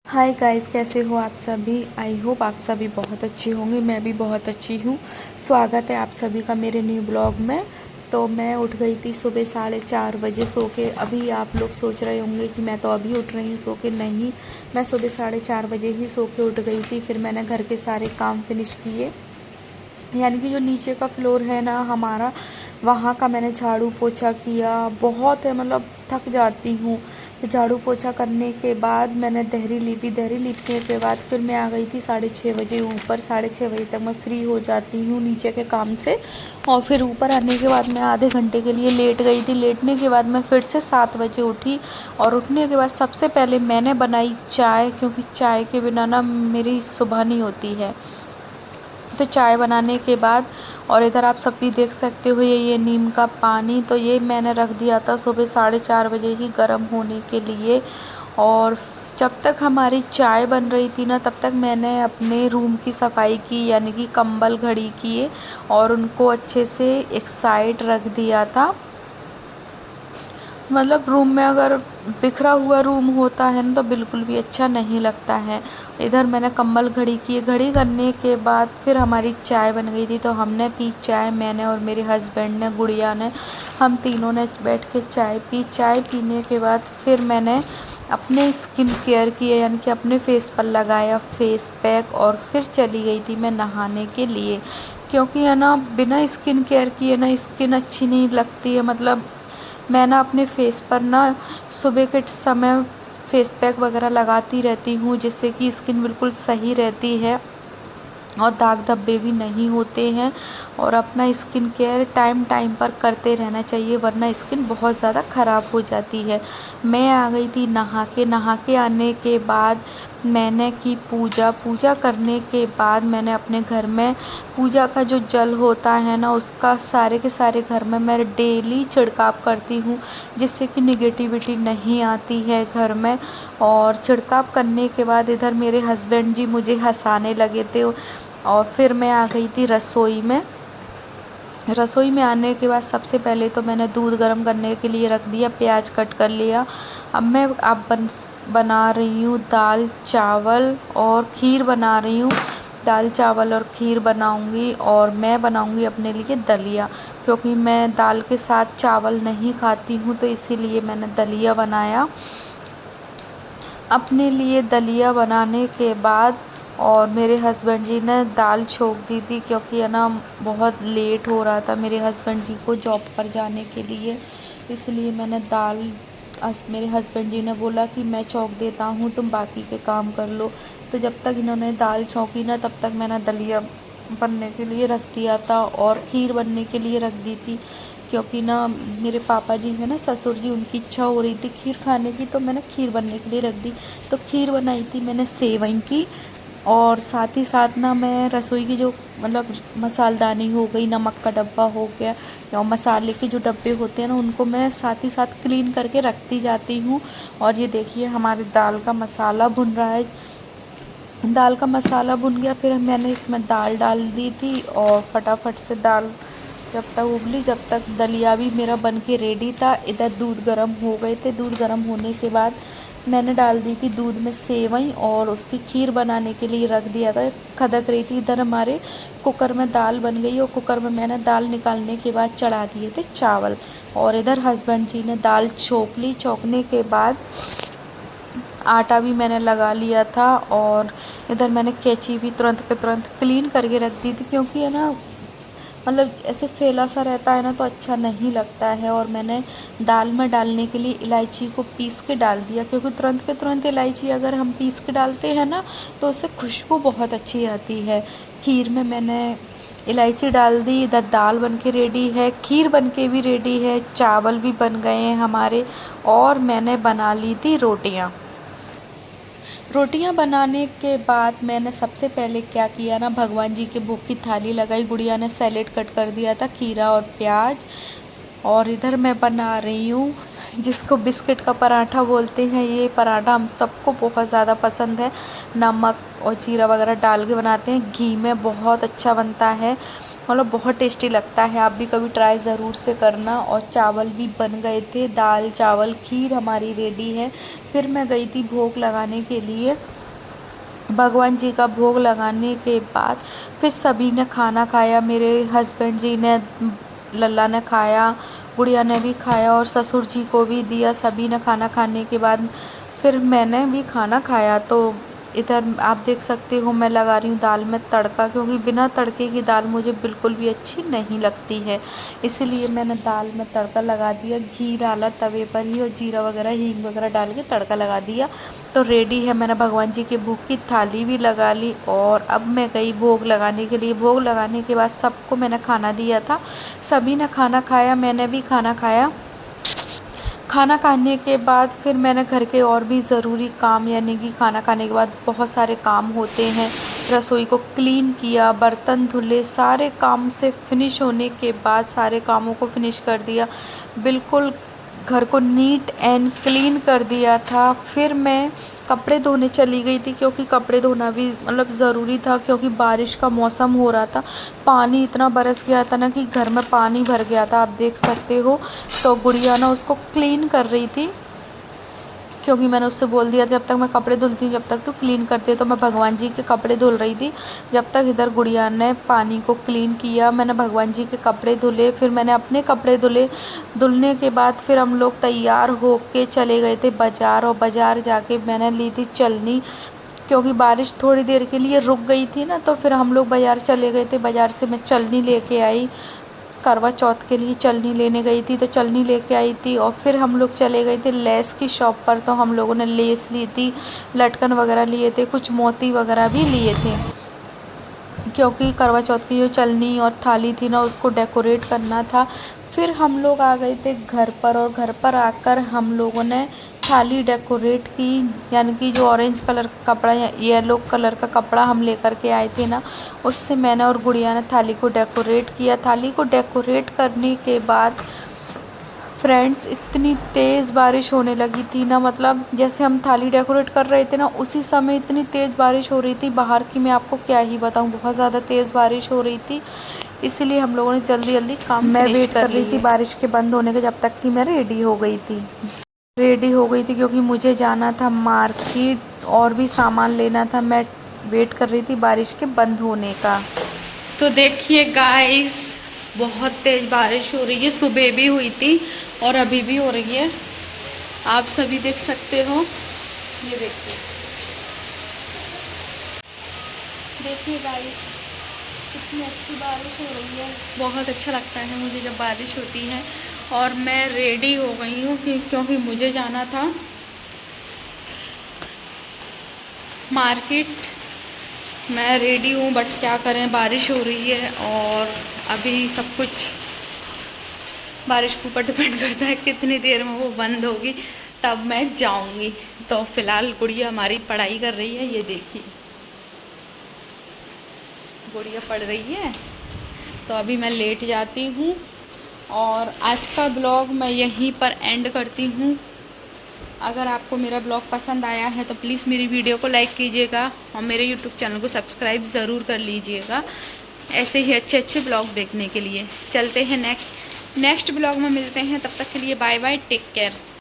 Hi guys, कैसे हो आप सभी। आई होप आप सभी बहुत अच्छे होंगे। मैं भी बहुत अच्छी हूँ। स्वागत है आप सभी का मेरे न्यू ब्लॉग में। तो मैं उठ गई थी सुबह 4:30 बजे सो के। अभी आप लोग सोच रहे होंगे कि मैं तो अभी उठ रही हूँ सो के। नहीं, मैं सुबह 4:30 बजे ही सो के उठ गई थी। फिर मैंने घर के सारे काम फिनिश किए, यानी कि जो नीचे का फ्लोर है ना हमारा, वहाँ का मैंने झाड़ू पोछा किया। बहुत है, मतलब थक जाती हूँ। फिर झाड़ू पोछा करने के बाद मैंने दहरी लीपी। दहरी लीपने के बाद फिर मैं आ गई थी 6:30 बजे ऊपर। 6:30 बजे तक मैं फ्री हो जाती हूँ नीचे के काम से। और फिर ऊपर आने के बाद मैं आधे घंटे के लिए लेट गई थी। लेटने के बाद मैं फिर से 7 बजे उठी। और उठने के बाद सबसे पहले मैंने बनाई चाय, क्योंकि चाय के बिना ना मेरी सुबह नहीं होती है। तो चाय बनाने के बाद, और इधर आप सब भी देख सकते हो ये नीम का पानी, तो ये मैंने रख दिया था सुबह 4:30 बजे ही गर्म होने के लिए। और जब तक हमारी चाय बन रही थी ना, तब तक मैंने अपने रूम की सफाई की, यानी कि कंबल घड़ी किए और उनको अच्छे से एक साइड रख दिया था। मतलब रूम में अगर बिखरा हुआ रूम होता है ना तो बिल्कुल भी अच्छा नहीं लगता है। इधर मैंने कंबल घड़ी की। घड़ी करने के बाद फिर हमारी चाय बन गई थी, तो हमने पी चाय। मैंने और मेरे हस्बैंड ने, गुड़िया ने, हम तीनों ने बैठ के चाय पी। चाय पीने के बाद फिर मैंने अपने स्किन केयर किए, यानी कि अपने फेस पर लगाया फेस पैक। और फिर चली गई थी मैं नहाने के लिए, क्योंकि है ना बिना स्किन केयर किए ना स्किन अच्छी नहीं लगती है। मतलब मैं ना अपने फेस पर ना सुबह के समय फेस पैक वगैरह लगाती रहती हूँ, जिससे कि स्किन बिल्कुल सही रहती है और दाग धब्बे भी नहीं होते हैं। और अपना स्किन केयर टाइम टाइम पर करते रहना चाहिए, वरना स्किन बहुत ज़्यादा ख़राब हो जाती है। मैं आ गई थी नहा के आने के बाद मैंने की पूजा। पूजा करने के बाद मैंने अपने घर में पूजा का जो जल होता है ना, उसका सारे के सारे घर में मैं डेली छिड़काव करती हूँ, जिससे कि निगेटिविटी नहीं आती है घर में। और छिड़काव करने के बाद इधर मेरे हस्बैंड जी मुझे हंसाने लगे थे। और फिर मैं आ गई थी रसोई में। रसोई में आने के बाद सबसे पहले तो मैंने दूध गर्म करने के लिए रख दिया, प्याज कट कर लिया। अब मैं बना रही हूँ दाल चावल और खीर बना रही हूँ। दाल चावल और खीर बनाऊँगी, और मैं बनाऊँगी अपने लिए दलिया, क्योंकि मैं दाल के साथ चावल नहीं खाती हूँ, तो इसीलिए मैंने दलिया बनाया। अपने लिए दलिया बनाने के बाद और मेरे हस्बैंड जी ने दाल छोंक दी थी, क्योंकि है ना बहुत लेट हो रहा था मेरे हस्बैंड जी को जॉब पर जाने के लिए। इसलिए मैंने मेरे हस्बैंड जी ने बोला कि मैं छौंक देता हूँ, तुम बाकी के काम कर लो। तो जब तक इन्होंने दाल छौंकी ना, तब तक मैंने दलिया बनने के लिए रख दिया था और खीर बनने के लिए रख दी थी। क्योंकि ना मेरे पापा जी हैं ना, ससुर जी, उनकी इच्छा हो रही थी खीर खाने की, तो मैंने खीर बनने के लिए रख दी। तो खीर बनाई थी मैंने सेवई की। और साथ ही साथ ना मैं रसोई की जो मतलब मसालदानी हो गई, नमक का डब्बा हो गया, या मसाले के जो डब्बे होते हैं ना, उनको मैं साथ ही साथ क्लीन करके रखती जाती हूँ। और ये देखिए हमारे दाल का मसाला भुन रहा है। दाल का मसाला भुन गया, फिर मैंने इसमें दाल डाल दी थी और फटाफट से दाल जब तक उबली, जब तक दलिया भी मेरा बन के रेडी था। इधर दूध गर्म हो गए थे। दूध गर्म होने के बाद मैंने डाल दी थी दूध में सेवई और उसकी खीर बनाने के लिए रख दिया था, खदक रही थी। इधर हमारे कुकर में दाल बन गई, और कुकर में मैंने दाल निकालने के बाद चढ़ा दिए थे चावल। और इधर हस्बैंड जी ने दाल छौंक ली। छौंकने के बाद आटा भी मैंने लगा लिया था। और इधर मैंने कैंची भी तुरंत के तुरंत क्लीन करके रख दी थी, क्योंकि है ना मतलब ऐसे फैला सा रहता है ना तो अच्छा नहीं लगता है। और मैंने दाल में डालने के लिए इलायची को पीस के डाल दिया, क्योंकि तुरंत के तुरंत इलायची अगर हम पीस के डालते हैं ना, तो उससे खुशबू बहुत अच्छी आती है। खीर में मैंने इलायची डाल दी। इधर दाल बन के रेडी है, खीर बन के भी रेडी है, चावल भी बन गए हैं हमारे। और मैंने बना ली थी रोटियाँ। रोटियां बनाने के बाद मैंने सबसे पहले क्या किया ना, भगवान जी के भोग की थाली लगाई। गुड़िया ने सैलेड कट कर दिया था, खीरा और प्याज। और इधर मैं बना रही हूँ जिसको बिस्किट का पराठा बोलते हैं। ये पराठा हम सबको बहुत ज़्यादा पसंद है। नमक और जीरा वगैरह डाल के बनाते हैं, घी में बहुत अच्छा बनता है, मतलब बहुत टेस्टी लगता है। आप भी कभी ट्राई ज़रूर से करना। और चावल भी बन गए थे, दाल चावल खीर हमारी रेडी है। फिर मैं गई थी भोग लगाने के लिए। भगवान जी का भोग लगाने के बाद फिर सभी ने खाना खाया। मेरे हस्बैंड जी ने, लल्ला ने खाया, गुड़िया ने भी खाया और ससुर जी को भी दिया। सभी ने खाना खाने के बाद फिर मैंने भी खाना खाया। तो इधर आप देख सकते हो मैं लगा रही हूँ दाल में तड़का, क्योंकि बिना तड़के की दाल मुझे बिल्कुल भी अच्छी नहीं लगती है, इसलिए मैंने दाल में तड़का लगा दिया। घी डाला तवे पर ही और जीरा वगैरह हींग वगैरह डाल के तड़का लगा दिया। तो रेडी है। मैंने भगवान जी के भोग की थाली भी लगा ली और अब मैं गई भोग लगाने के लिए। भोग लगाने के बाद सबको मैंने खाना दिया था, सभी ने खाना खाया, मैंने भी खाना खाया। खाना खाने के बाद फिर मैंने घर के और भी ज़रूरी काम, यानी कि खाना खाने के बाद बहुत सारे काम होते हैं, रसोई को क्लीन किया, बर्तन धुले, सारे काम से फिनिश होने के बाद सारे कामों को फिनिश कर दिया, बिल्कुल घर को नीट एंड क्लीन कर दिया था। फिर मैं कपड़े धोने चली गई थी, क्योंकि कपड़े धोना भी मतलब ज़रूरी था, क्योंकि बारिश का मौसम हो रहा था। पानी इतना बरस गया था ना कि घर में पानी भर गया था, आप देख सकते हो। तो गुड़िया ना उसको क्लीन कर रही थी, क्योंकि मैंने उससे बोल दिया जब तक मैं कपड़े धुलती हूँ जब तक तू क्लीन करती है। तो मैं भगवान जी के कपड़े धुल रही थी, जब तक इधर गुड़िया ने पानी को क्लीन किया। मैंने भगवान जी के कपड़े धुले, फिर मैंने अपने कपड़े धुले। धुलने के बाद फिर हम लोग तैयार होके चले गए थे बाज़ार, और बाज़ार जाके मैंने ली थी चलनी, क्योंकि बारिश थोड़ी देर के लिए रुक गई थी ना। तो फिर हम लोग बाज़ार चले गए थे, बाज़ार से मैं चलनी लेके आई। करवा चौथ के लिए चलनी लेने गई थी, तो चलनी लेके आई थी। और फिर हम लोग चले गए थे लेस की शॉप पर, तो हम लोगों ने लेस ली थी, लटकन वगैरह लिए थे, कुछ मोती वगैरह भी लिए थे, क्योंकि करवा चौथ की जो चलनी और थाली थी ना उसको डेकोरेट करना था। फिर हम लोग आ गए थे घर पर, और घर पर आकर हम लोगों ने थाली डेकोरेट की, यानी कि जो ऑरेंज कलर का कपड़ा या येलो कलर का कपड़ा हम लेकर के आए थे ना, उससे मैंने और गुड़िया ने थाली को डेकोरेट किया। थाली को डेकोरेट करने के बाद फ्रेंड्स इतनी तेज़ बारिश होने लगी थी ना, मतलब जैसे हम थाली डेकोरेट कर रहे थे ना उसी समय इतनी तेज़ बारिश हो रही थी बाहर की, मैं आपको क्या ही बताऊं, बहुत ज़्यादा तेज़ बारिश हो रही थी। इसलिए हम लोगों ने जल्दी जल्दी काम मैं वेट कर रही थी बारिश के बंद होने के, जब तक कि मैं रेडी हो गई थी, क्योंकि मुझे जाना था मार्केट और भी सामान लेना था। मैं वेट कर रही थी बारिश के बंद होने का। तो देखिए गाइस, बहुत तेज़ बारिश हो रही है, सुबह भी हुई थी और अभी भी हो रही है, आप सभी देख सकते हो। ये देखिए गाइस, कितनी अच्छी बारिश हो रही है, बहुत अच्छा लगता है मुझे जब बारिश होती है। और मैं रेडी हो गई हूँ क्योंकि मुझे जाना था मार्केट। मैं रेडी हूँ, बट क्या करें, बारिश हो रही है और अभी सब कुछ बारिश के ऊपर डिपेंड करता है कितनी देर में वो बंद होगी, तब मैं जाऊंगी। तो फिलहाल गुड़िया हमारी पढ़ाई कर रही है, ये देखिए गुड़िया पढ़ रही है। तो अभी मैं लेट जाती हूँ और आज का ब्लॉग मैं यहीं पर एंड करती हूँ। अगर आपको मेरा ब्लॉग पसंद आया है तो प्लीज़ मेरी वीडियो को लाइक कीजिएगा और मेरे यूट्यूब चैनल को सब्सक्राइब ज़रूर कर लीजिएगा, ऐसे ही अच्छे अच्छे ब्लॉग देखने के लिए। चलते हैं नेक्स्ट ब्लॉग में मिलते हैं, तब तक के लिए बाय बाय, टेक केयर।